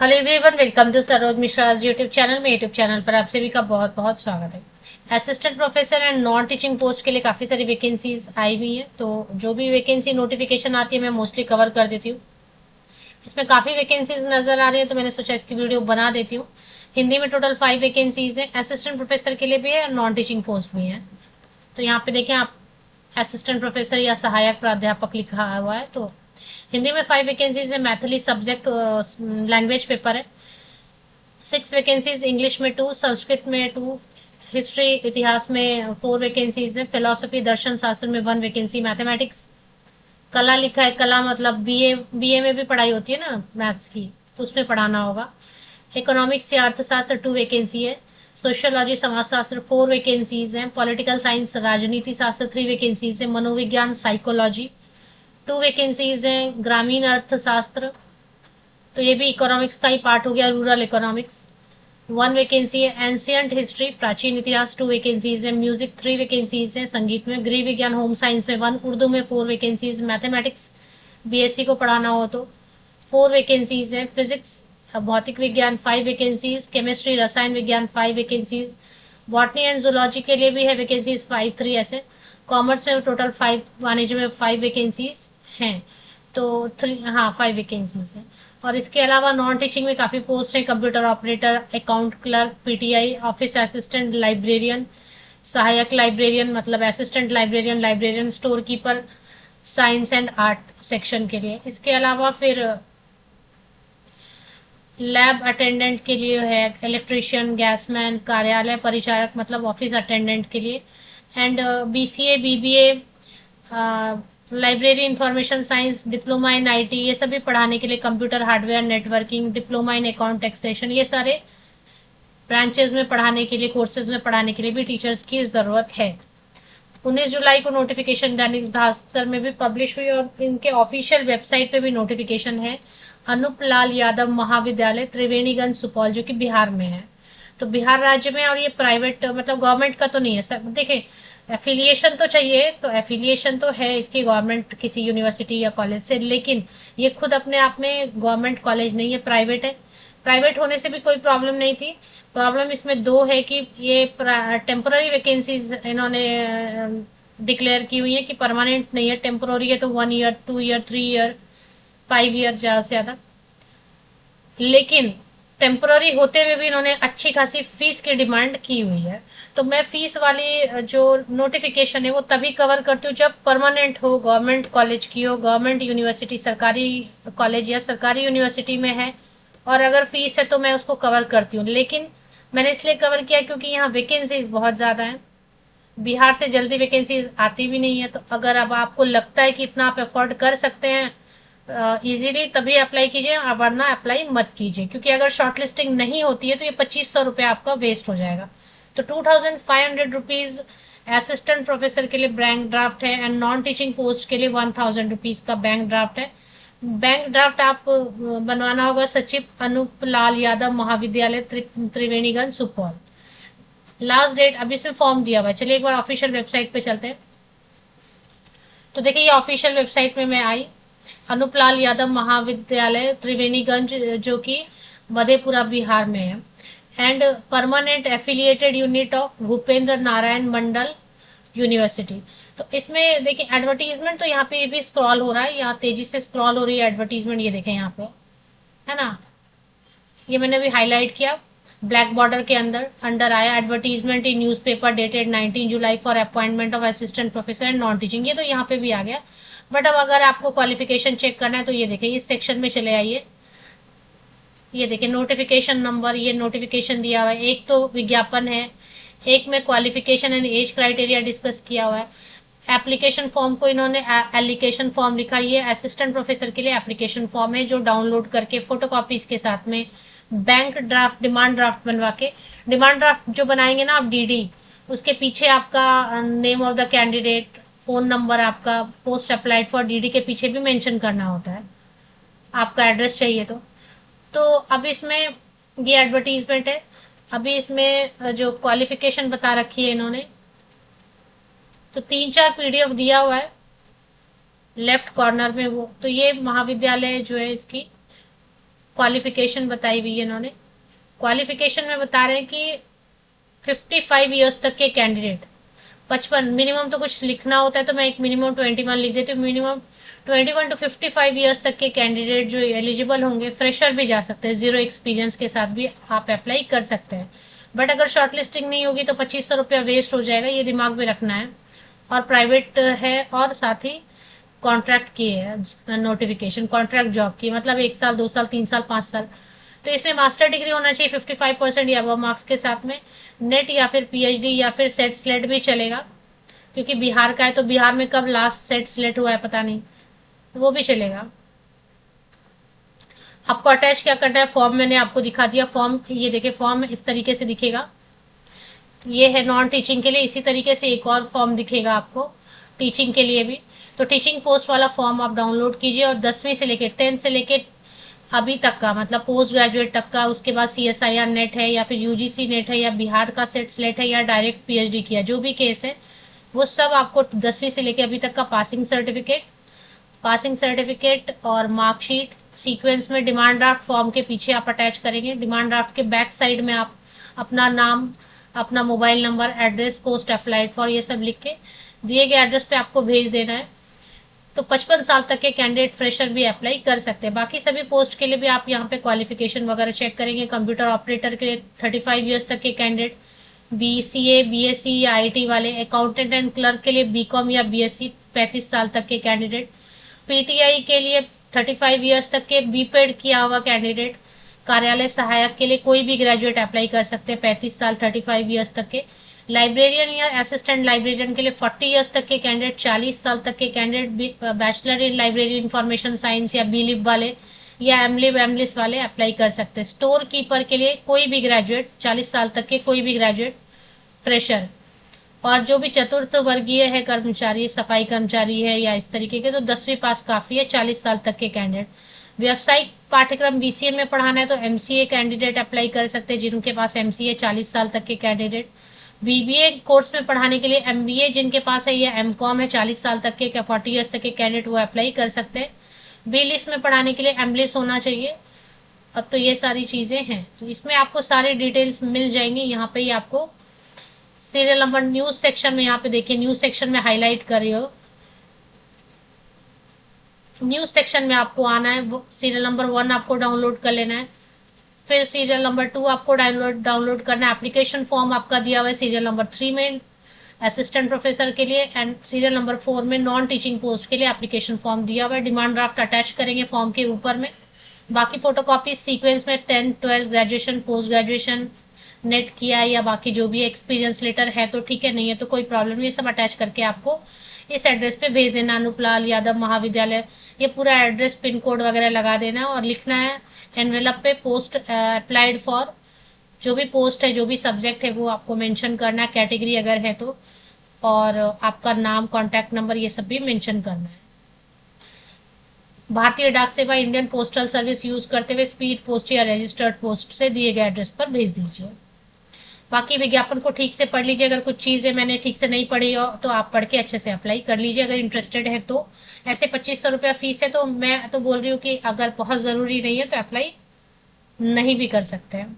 Hello everyone, welcome to Saroj Mishra YouTube channel में। YouTube channel पर आप सभी का बहुत बहुत स्वागत है। Assistant professor and non teaching post के लिए काफ़ी सारी वैकेंसीज आई हुई है, तो जो भी वैकेंसी नोटिफिकेशन आती है मैं मोस्टली कवर कर देती हूँ। इसमें काफ़ी वैकेंसीज नजर आ रही है, तो मैंने सोचा इसकी वीडियो बना देती हूँ। हिंदी में टोटल 5 वैकेंसीज है, असिस्टेंट प्रोफेसर के लिए भी है और नॉन टीचिंग पोस्ट भी है। तो यहाँ पे देखें आप, असिस्टेंट प्रोफेसर या सहायक प्राध्यापक लिखा हुआ है। तो हिंदी में 5 वैकेंसीज है, मैथिली सब्जेक्ट लैंग्वेज पेपर है। 6 वैकेंसीज, इंग्लिश में 2, संस्कृत में 2, हिस्ट्री इतिहास में 4 वैकेंसीज है, फिलोसफी दर्शन शास्त्र में 1 वैकेंसी, मैथमेटिक्स कला लिखा है, कला मतलब बीए, बीए में भी पढ़ाई होती है ना मैथ्स की, तो उसमें पढ़ाना होगा। इकोनॉमिक्स या अर्थशास्त्र 2 वैकेंसी है, सोशियोलॉजी समाजशास्त्र 4 वैकेंसीज हैं, पॉलिटिकल साइंस राजनीति शास्त्र 3 वैकेंसीज है, मनोविज्ञान साइकोलॉजी 2 वैकेंसीज हैं, ग्रामीण अर्थशास्त्र, तो ये भी इकोनॉमिक्स का ही पार्ट हो गया, रूरल इकोनॉमिक्स 1 वैकेंसी है, एंशियंट हिस्ट्री प्राचीन इतिहास 2 वैकेंसीज है, म्यूजिक 3 वैकेंसीज है, संगीत में, गृह विज्ञान होम साइंस में 1, उर्दू में 4 वैकेंसीज, मैथमेटिक्स बीएससी को पढ़ाना हो तो 4 वैकेंसीज है, फिजिक्स भौतिक विज्ञान 5 वैकेंसीज, केमिस्ट्री रसायन विज्ञान 5 वैकेंसीज, बॉटनी एंड जूलॉजी के लिए भी है वैकेंसीज 5-3 ऐसे। कॉमर्स में टोटल 5, वाणिज्य में 5 वैकेंसीज हैं, तो 3, हाँ 5 वैकेंसीज हैं। और इसके अलावा नॉन टीचिंग में काफ़ी पोस्ट है, computer operator, account clerk, PTI, office assistant, librarian, सहायक लाइब्रेरियन मतलब assistant librarian, librarian store keeper, science and art section के लिए। इसके अलावा फिर लैब अटेंडेंट के लिए है, इलेक्ट्रिशियन, गैसमैन, कार्यालय परिचारक मतलब ऑफिस अटेंडेंट के लिए, and BCA, BBA, library information science, diploma in IT, ये सभी पढ़ाने के लिए, computer hardware networking, diploma in account taxation, ये सारे ब्रांचेज में पढ़ाने के लिए, कोर्सेज में पढ़ाने के लिए भी टीचर्स की ज़रूरत है। 19 जुलाई को नोटिफिकेशन दैनिक भास्कर में भी पब्लिश हुई और इनके ऑफिशियल वेबसाइट पे भी नोटिफिकेशन है। अनूप लाल यादव महाविद्यालय, त्रिवेणीगंज, सुपौल, जो कि बिहार में है। तो बिहार राज्य में, और ये प्राइवेट मतलब गवर्नमेंट का तो नहीं है सर। देखिए, एफिलिएशन तो चाहिए, तो एफिलिएशन तो है इसकी गवर्नमेंट किसी यूनिवर्सिटी या कॉलेज से, लेकिन ये खुद अपने आप में गवर्नमेंट कॉलेज नहीं है, प्राइवेट है। प्राइवेट होने से भी कोई प्रॉब्लम नहीं थी। प्रॉब्लम इसमें दो है कि ये टेम्पोररी वैकेंसीज इन्होंने डिक्लेयर की हुई है, कि परमानेंट नहीं है, टेम्पोररी है, तो 1 ईयर, 2 ईयर, 3 ईयर, 5 ईयर ज़्यादा से ज़्यादा। लेकिन टेम्पोररी होते हुए भी इन्होंने अच्छी खासी फीस की डिमांड की हुई है। तो मैं फीस वाली जो नोटिफिकेशन है वो तभी कवर करती हूँ जब परमानेंट हो, गवर्नमेंट कॉलेज की हो, गवर्नमेंट यूनिवर्सिटी, सरकारी कॉलेज या सरकारी यूनिवर्सिटी में है, और अगर फीस है तो मैं उसको कवर करती हूँ। लेकिन मैंने इसलिए कवर किया क्योंकि यहाँ वैकेंसीज बहुत ज़्यादा हैं, बिहार से जल्दी वैकेंसीज आती भी नहीं है। तो अगर अब आपको लगता है कि इतना आप अफोर्ड कर सकते हैं इजीली, तभी अप्लाई कीजिए, वरना अप्लाई मत कीजिए, क्योंकि अगर शॉर्टलिस्टिंग नहीं होती है तो ये 2500 रुपये आपका वेस्ट हो जाएगा। तो 2500 रुपीज असिस्टेंट प्रोफेसर के लिए बैंक ड्राफ्ट है, एंड नॉन टीचिंग पोस्ट के लिए 1000 रुपीज का बैंक ड्राफ्ट है। बैंक ड्राफ्ट आप बनवाना होगा सचिव अनूप लाल यादव महाविद्यालय, त्रिवेणीगंज, सुपौल। लास्ट डेट, अब इसमें फॉर्म दिया हुआ है। चलिए एक बार ऑफिशियल वेबसाइट पे चलते हैं। तो देखिए, ये ऑफिशियल वेबसाइट में मैं आई, अनुपलाल यादव महाविद्यालय त्रिवेणीगंज, जो कि मधेपुरा बिहार में है, and permanent affiliated unit of Bhupendra Narayan Mandal university. तो इसमें देखिए एडवर्टीजमेंट, तो यहाँ पे भी स्क्रॉल हो रहा है, यहाँ तेजी से स्क्रॉल हो रही है एडवर्टीजमेंट, ये देखें यहाँ पे, है ना, ये मैंने अभी हाईलाइट किया, ब्लैक बॉर्डर के अंदर अंडर आया, advertisement in newspaper dated 19 July for appointment of assistant professor and non teaching, ये तो यहाँ पे भी आ गया। बट अब अगर आपको क्वालिफिकेशन चेक करना है तो ये देखिए, इस सेक्शन में चले आइए, ये देखिए नोटिफिकेशन नंबर, ये नोटिफिकेशन दिया हुआ है, एक तो विज्ञापन है, एक में qualification and age criteria discuss किया हुआ है। एप्लीकेशन फॉर्म को इन्होंने एप्लीकेशन फॉर्म लिखा, ये असिस्टेंट प्रोफेसर के लिए एप्लीकेशन फॉर्म है, जो डाउनलोड करके फोटोकॉपीज के साथ में बैंक ड्राफ्ट, डिमांड ड्राफ्ट बनवा के, डिमांड ड्राफ्ट जो बनाएंगे ना आप डीडी, उसके पीछे आपका name of the candidate, phone number आपका, पोस्ट अप्लाइड फॉर डीडी के पीछे भी मेंशन करना होता है, आपका एड्रेस चाहिए तो अब इसमें ये एडवर्टीजमेंट है। अभी इसमें जो क्वालिफिकेशन बता रखी है इन्होंने, तो 3-4 पीडीएफ दिया हुआ है लेफ्ट कॉर्नर में, वो तो ये महाविद्यालय जो है इसकी क्वालिफिकेशन बताई हुई है इन्होंने। क्वालिफिकेशन में बता रहे हैं कि 55 ईयर्स तक के कैंडिडेट, 55 मिनिमम तो कुछ लिखना होता है तो मैं एक मिनिमम 21 लिख देती हूँ। मिनिमम 21 टू 55 ईयर्स तक के कैंडिडेट जो एलिजिबल होंगे, फ्रेशर भी जा सकते हैं, जीरो एक्सपीरियंस के साथ भी आप अप्लाई कर सकते हैं। बट अगर शॉर्टलिस्टिंग नहीं होगी तो 2500 रुपया वेस्ट हो जाएगा, ये दिमाग में रखना है। और प्राइवेट है और साथ ही कॉन्ट्रैक्ट की है नोटिफिकेशन, कॉन्ट्रैक्ट जॉब की, मतलब 1 साल 2 साल 3 साल 5 साल। तो इसमें मास्टर डिग्री होना चाहिए 55% या अबव मार्क्स के साथ में। नेट या फिर पीएचडी या फिर सेट स्लेट भी चलेगा, क्योंकि बिहार का है तो बिहार में कब लास्ट सेट स्लेट हुआ है पता नहीं, वो भी चलेगा। आपको अटैच क्या करना है, फॉर्म मैंने आपको दिखा दिया। फॉर्म ये देखिए, फॉर्म इस तरीके से दिखेगा, ये है नॉन टीचिंग के लिए। इसी तरीके से एक और फॉर्म दिखेगा आपको टीचिंग के लिए भी। तो टीचिंग पोस्ट वाला फॉर्म आप डाउनलोड कीजिए और 10वीं से लेके 10th से लेके अभी तक का, मतलब पोस्ट ग्रेजुएट तक का, उसके बाद CSIR नेट है या फिर UGC नेट है या बिहार का सेट स्लेट है या डायरेक्ट PhD किया, जो भी केस है वो सब आपको 10वीं से लेके अभी तक का पासिंग सर्टिफिकेट और मार्कशीट सीक्वेंस में डिमांड ड्राफ्ट फॉर्म के पीछे आप अटैच करेंगे। डिमांड ड्राफ्ट के बैक साइड में आप अपना नाम, अपना mobile number, address, post applied for, ये सब लिख के दिए गए एड्रेस पे आपको भेज देना है। तो 55 साल तक के कैंडिडेट फ्रेशर भी अप्लाई कर सकते हैं। बाकी सभी पोस्ट के लिए भी आप यहाँ पे क्वालिफिकेशन वगैरह चेक करेंगे। कंप्यूटर ऑपरेटर के लिए 35 ईयर्स तक के कैंडिडेट, BCA BSc या IT वाले, अकाउंटेंट एंड क्लर्क के लिए BCom या BSc 35 साल तक के कैंडिडेट, PTI के लिए 35 ईयर्स तक के BPED किया हुआ कैंडिडेट, कार्यालय सहायक के लिए कोई भी ग्रेजुएट अप्लाई कर सकते हैं 35 साल 35 ईयर्स तक के, लाइब्रेरियन या असिस्टेंट लाइब्रेरियन के लिए 40 ईयर्स तक के कैंडिडेट, 40 साल तक के candidate bachelor in library information science या BLib वाले या एमलिब एमलिस वाले अप्लाई कर सकते हैं। स्टोर कीपर के लिए कोई भी ग्रेजुएट, 40 साल तक के कोई भी ग्रेजुएट फ्रेशर। और जो भी चतुर्थ वर्गीय है कर्मचारी, सफाई कर्मचारी है या इस तरीके के, तो 10वीं पास काफी है 40 साल तक के कैंडिडेट। व्यावसायिक पाठ्यक्रम BCA में पढ़ाना है तो MCA कैंडिडेट अप्लाई कर सकते हैं, जिनके पास MCA 40 साल तक के कैंडिडेट। BBA कोर्स में पढ़ाने के लिए MBA जिनके पास है या MCOM है 40 साल तक के, 40 ईयर्स तक के कैंडिडेट वो अप्लाई कर सकते हैं। B-लिस्ट में पढ़ाने के लिए MLIS होना चाहिए। अब तो ये सारी चीजें हैं, इसमें आपको सारे डिटेल्स मिल जाएंगे। यहाँ पे ही आपको सीरियल नंबर न्यूज सेक्शन में, यहाँ पे देखिए न्यूज सेक्शन में हाईलाइट कर रही हो, न्यूज सेक्शन में आपको आना है। सीरियल नंबर 1 आपको डाउनलोड कर लेना है, फिर सीरियल नंबर 2 आपको डाउनलोड करना है। एप्लीकेशन फॉर्म आपका दिया हुआ है सीरियल नंबर 3 में असिस्टेंट प्रोफेसर के लिए, एंड सीरियल नंबर 4 में नॉन टीचिंग पोस्ट के लिए एप्लीकेशन फॉर्म दिया हुआ है। डिमांड ड्राफ्ट अटैच करेंगे फॉर्म के ऊपर में। बाकी फोटोकॉपी सीक्वेंस में 10th 12th graduation, post graduation, net किया है या बाकी जो भी एक्सपीरियंस लेटर है तो ठीक है, नहीं है तो कोई प्रॉब्लम नहीं, ये सब अटैच करके आपको इस एड्रेस पे भेज देना। अनुपलाल यादव महाविद्यालय, ये पूरा एड्रेस, पिन कोड वगैरह लगा देना है और लिखना है एनवेलप पे पोस्ट अप्लाइड फॉर, जो भी पोस्ट है, जो भी सब्जेक्ट है वो आपको मेंशन करना है, कैटेगरी अगर है तो, और आपका नाम, कॉन्टैक्ट नंबर, ये सब भी मेंशन करना है। भारतीय डाक सेवा इंडियन पोस्टल सर्विस यूज करते हुए स्पीड पोस्ट या रजिस्टर्ड पोस्ट से दिए गए एड्रेस पर भेज दीजिए। बाकी विज्ञापन को ठीक से पढ़ लीजिए, अगर कुछ चीजें मैंने ठीक से नहीं पढ़ी हो तो आप पढ़ के अच्छे से अप्लाई कर लीजिए अगर इंटरेस्टेड है तो। ऐसे 2500 रुपया फीस है, तो मैं तो बोल रही हूँ कि अगर बहुत जरूरी नहीं है तो अप्लाई नहीं भी कर सकते हैं।